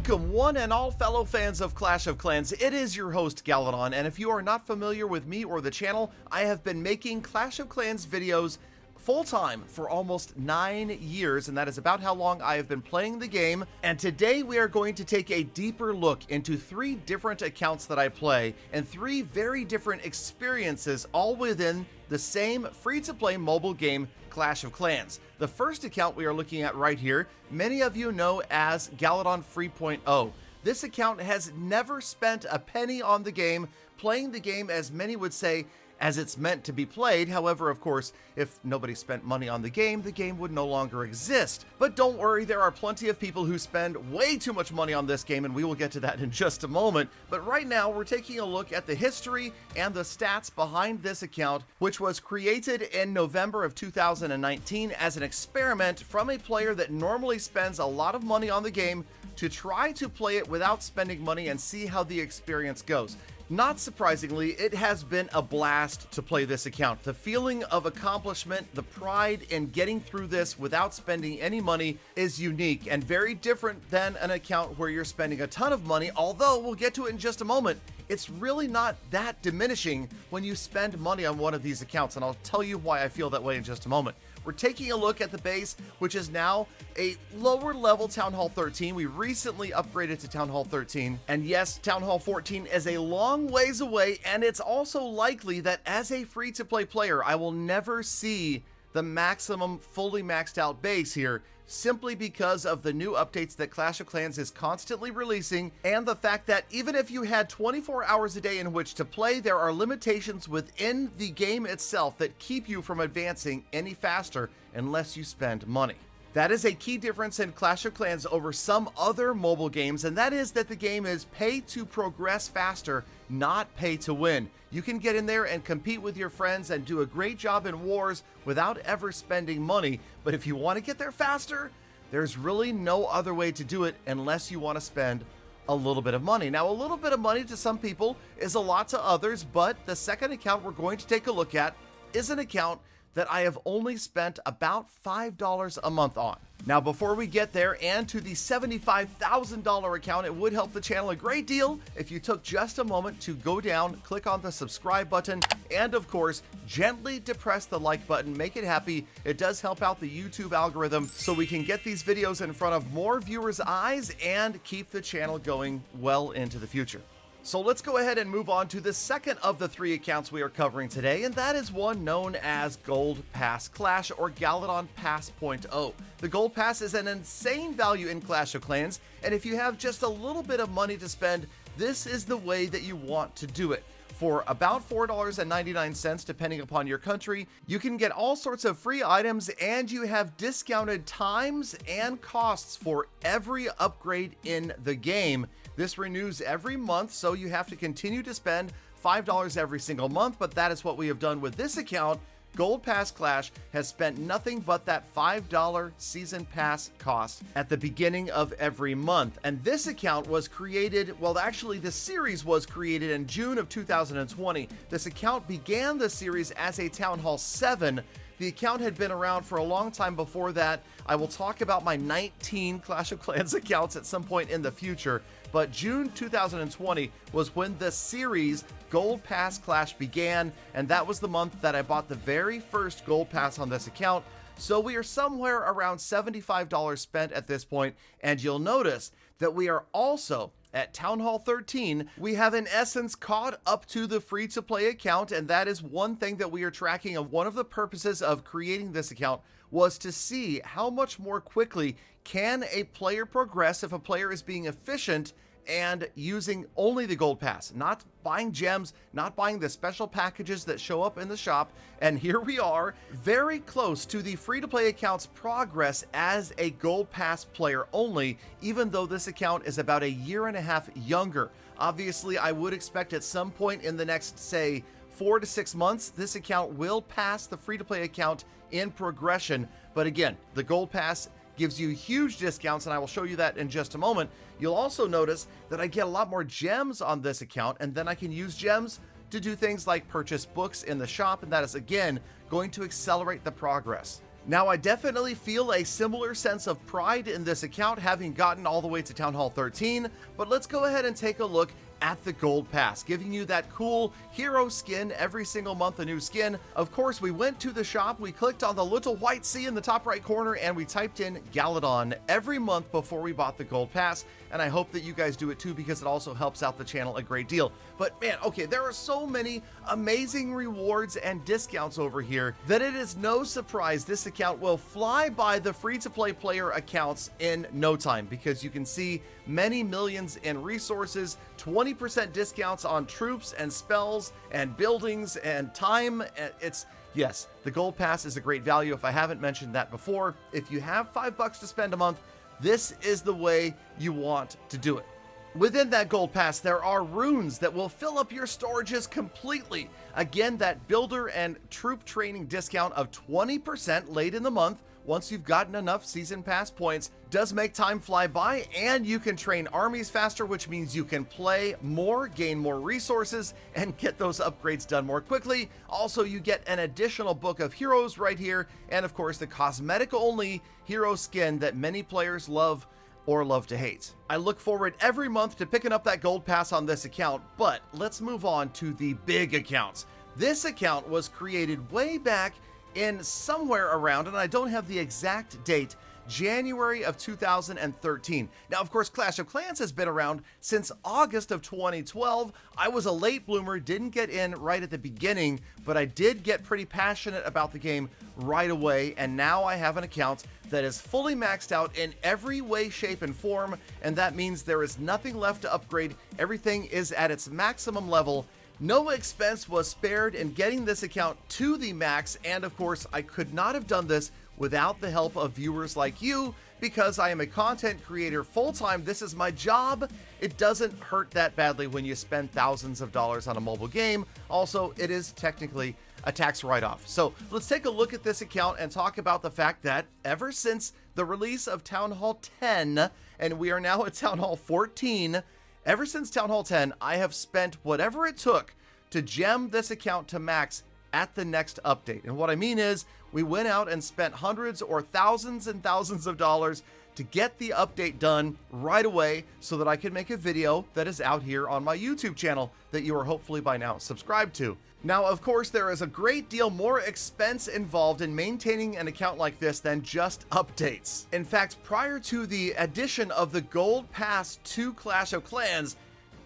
Welcome, one and all fellow fans of Clash of Clans. It is your host, Galadon, and if you are not familiar with me or the channel, I have been making Clash of Clans videos full-time for almost 9 years, and that is about how long I have been playing the game. And today we are going to take a deeper look into 3 different accounts that I play and 3 very different experiences, all within the same free-to-play mobile game, Clash of Clans. The first account we are looking at right here, many of you know as Galadon 3.0. This account has never spent a penny on the game, playing the game, as many would say, as it's meant to be played. However, of course, if nobody spent money on the game would no longer exist. But don't worry, there are plenty of people who spend way too much money on this game, and we will get to that in just a moment. But right now, we're taking a look at the history and the stats behind this account, which was created in November of 2019 as an experiment from a player that normally spends a lot of money on the game to try to play it without spending money and see how the experience goes. Not surprisingly, it has been a blast to play this account. The feeling of accomplishment, the pride in getting through this without spending any money is unique and very different than an account where you're spending a ton of money, although we'll get to it in just a moment. It's really not that diminishing when you spend money on one of these accounts, and I'll tell you why I feel that way in just a moment. We're taking a look at the base, which is now a lower level Town Hall 13. We recently upgraded to Town Hall 13. And yes, Town Hall 14 is a long ways away, and it's also likely that as a free-to-play player, I will never see the maximum fully maxed out base here, simply because of the new updates that Clash of Clans is constantly releasing, and the fact that even if you had 24 hours a day in which to play, there are limitations within the game itself that keep you from advancing any faster unless you spend money. That is a key difference in Clash of Clans over some other mobile games, and that is that the game is pay to progress faster, not pay to win. You can get in there and compete with your friends and do a great job in wars without ever spending money, but if you want to get there faster, there's really no other way to do it unless you want to spend a little bit of money. Now, a little bit of money to some people is a lot to others, but the second account we're going to take a look at is an account that I have only spent about $5 a month on. Now, before we get there and to the $75,000 account, it would help the channel a great deal if you took just a moment to go down, click on the subscribe button, and of course, gently depress the like button. Make it happy. It does help out the YouTube algorithm so we can get these videos in front of more viewers' eyes and keep the channel going well into the future. So let's go ahead and move on to the second of the 3 accounts we are covering today, and that is one known as Gold Pass Clash, or Galadon Pass.0. The Gold Pass is an insane value in Clash of Clans, and if you have just a little bit of money to spend, this is the way that you want to do it. For about $4.99, depending upon your country, you can get all sorts of free items, and you have discounted times and costs for every upgrade in the game. This renews every month, so you have to continue to spend $5 every single month, but that is what we have done with this account. Gold Pass Clash has spent nothing but that $5 season pass cost at the beginning of every month. And this account was created, well, actually the series was created in June of 2020. This account began the series as a Town Hall 7. The account had been around for a long time before that. I will talk about my 19 Clash of Clans accounts at some point in the future, but June 2020 was when the series Gold Pass Clash began, and that was the month that I bought the very first Gold Pass on this account. So we are somewhere around $75 spent at this point, and you'll notice that we are also at Town Hall 13. We have in essence caught up to the free-to-play account, and that is one thing that we are tracking. Of one of the purposes of creating this account was to see how much more quickly can a player progress if a player is being efficient and using only the Gold Pass, not buying gems, not buying the special packages that show up in the shop. And here we are, very close to the free-to-play account's progress as a Gold Pass player only, even though this account is about a year and a half younger. Obviously, I would expect at some point in the next, say, 4 to 6 months, this account will pass the free-to-play account in progression. But again, the Gold Pass gives you huge discounts, and I will show you that in just a moment. You'll also notice that I get a lot more gems on this account, and then I can use gems to do things like purchase books in the shop, and that is again going to accelerate the progress. Now, I definitely feel a similar sense of pride in this account, having gotten all the way to Town Hall 13, but let's go ahead and take a look at the Gold Pass, giving you that cool hero skin every single month, a new skin. Of course, we went to the shop, we clicked on the little white C in the top right corner, and we typed in Galadon every month before we bought the Gold Pass, and I hope that you guys do it too, because it also helps out the channel a great deal. But man, okay, there are so many amazing rewards and discounts over here that it is no surprise this account will fly by the free-to-play player accounts in no time, because you can see many millions in resources, 20% discounts on troops and spells and buildings and time. Yes, the Gold Pass is a great value if I haven't mentioned that before. If you have $5 to spend a month, this is the way you want to do it. Within that Gold Pass, there are runes that will fill up your storages completely. Again, that builder and troop training discount of 20% late in the month, once you've gotten enough season pass points, does make time fly by, and you can train armies faster, which means you can play more, gain more resources, and get those upgrades done more quickly. Also, you get an additional book of heroes right here, and of course the cosmetic only hero skin that many players love or love to hate. I look forward every month to picking up that Gold Pass on this account, but let's move on to the big accounts. This account was created way back in somewhere around, and I don't have the exact date, January of 2013. Now, of course, Clash of Clans has been around since August of 2012. I was a late bloomer, didn't get in right at the beginning, but I did get pretty passionate about the game right away, and now I have an account that is fully maxed out in every way, shape, and form, and that means there is nothing left to upgrade. Everything is at its maximum level. No expense was spared in getting this account to the max, and of course, I could not have done this without the help of viewers like you, because I am a content creator full-time. This is my job. It doesn't hurt that badly when you spend thousands of dollars on a mobile game. Also, it is technically a tax write-off. So let's take a look at this account and talk about the fact that ever since the release of Town Hall 10, and we are now at Town Hall 14, ever since Town Hall 10, I have spent whatever it took to gem this account to max at the next update. And what I mean is, we went out and spent hundreds or thousands and thousands of dollars to get the update done right away so that I could make a video that is out here on my YouTube channel that you are hopefully by now subscribed to. Now, of course, there is a great deal more expense involved in maintaining an account like this than just updates. In fact, prior to the addition of the Gold Pass to Clash of Clans,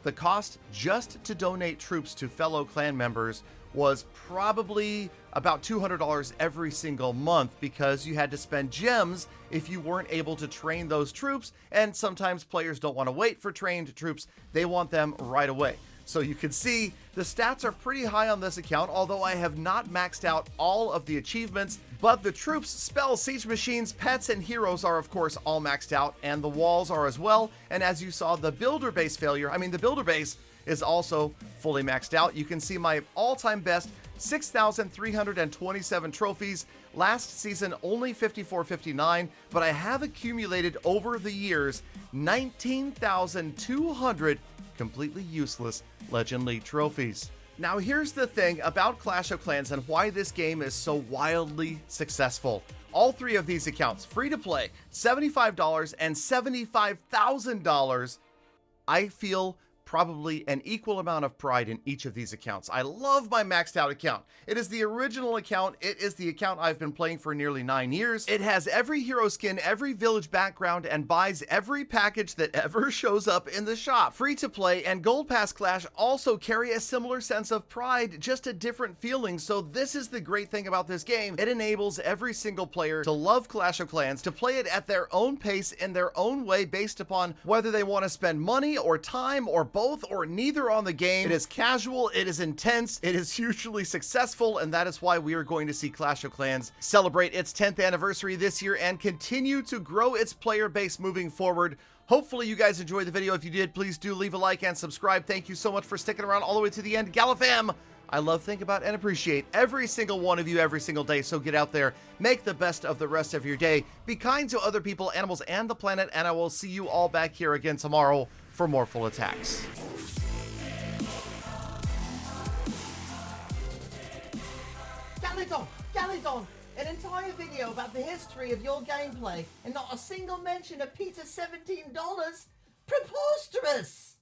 the cost just to donate troops to fellow clan members was probably about $200 every single month, because you had to spend gems if you weren't able to train those troops, and sometimes players don't want to wait for trained troops, they want them right away. So you can see the stats are pretty high on this account, although I have not maxed out all of the achievements, but the troops, spells, siege machines, pets, and heroes are of course all maxed out, and the walls are as well. And as you saw, the builder base the builder base is also fully maxed out. You can see my all-time best 6,327 trophies. Last season only 5,459, but I have accumulated over the years 19,200 completely useless Legend League trophies. Now here's the thing about Clash of Clans and why this game is so wildly successful. All three of these accounts, free to play, $75 and $75,000, I feel probably an equal amount of pride in each of these accounts. I love my maxed out account. It is the original account. It is the account I've been playing for nearly 9 years. It has every hero skin, every village background, and buys every package that ever shows up in the shop. Free to play and Gold Pass Clash also carry a similar sense of pride, just a different feeling. So this is the great thing about this game. It enables every single player to love Clash of Clans, to play it at their own pace in their own way based upon whether they want to spend money or time or both or neither on the game. It is casual, it is intense, it is hugely successful, and that is why we are going to see Clash of Clans celebrate its 10th anniversary this year and continue to grow its player base moving forward. Hopefully you guys enjoyed the video. If you did, please do leave a like and subscribe. Thank you so much for sticking around all the way to the end. Galafam, I love, think about, and appreciate every single one of you every single day. So get out there, make the best of the rest of your day, be kind to other people, animals, and the planet, and I will see you all back here again tomorrow for more full attacks. Galadon! Galadon! An entire video about the history of your gameplay and not a single mention of Peter's $17? Preposterous!